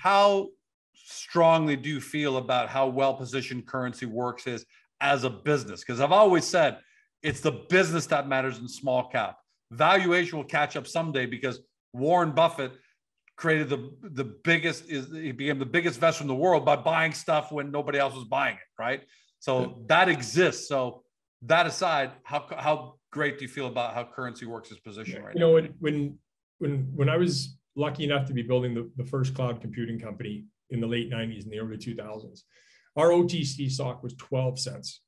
how strongly do you feel about how well-positioned CurrencyWorks is as a business? Because I've always said it's the business that matters in small cap. Valuation will catch up someday because Warren Buffett created the biggest, he became the biggest investor in the world by buying stuff when nobody else was buying it, right? So that exists. So that aside, how great do you feel about how CurrencyWorks is positioned right now? When I was lucky enough to be building the first cloud computing company in the late 90s and the early 2000s, our OTC stock was 12 cents,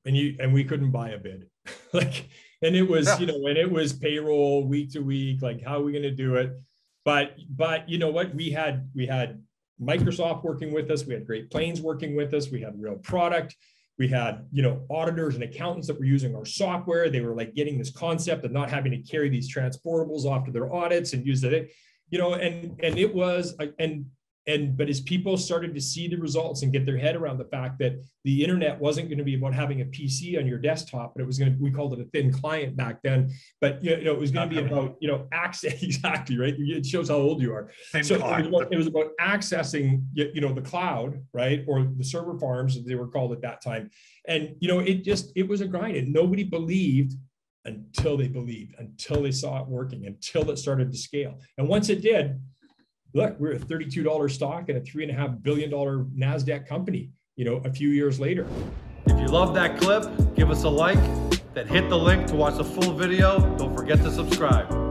and we couldn't buy a bid. And it was, and it was payroll week to week, like, how are we going to do it? But you know what? We had Microsoft working with us. We had Great Plains working with us. We had real product. We had, auditors and accountants that were using our software. They were like getting this concept of not having to carry these transportables off to their audits and use it, and it was, but as people started to see the results and get their head around the fact that the internet wasn't going to be about having a PC on your desktop, but it was we called it a thin client back then, but it was going to be about, access. Exactly. Right. It shows how old you are. So it was about accessing, the cloud, right. Or the server farms, as they were called at that time. And, it was a grind, and nobody believed until they saw it working, until it started to scale. And once it did, look, we're a $32 stock and a $3.5 billion NASDAQ company, a few years later. If you love that clip, give us a like, then hit the link to watch the full video. Don't forget to subscribe.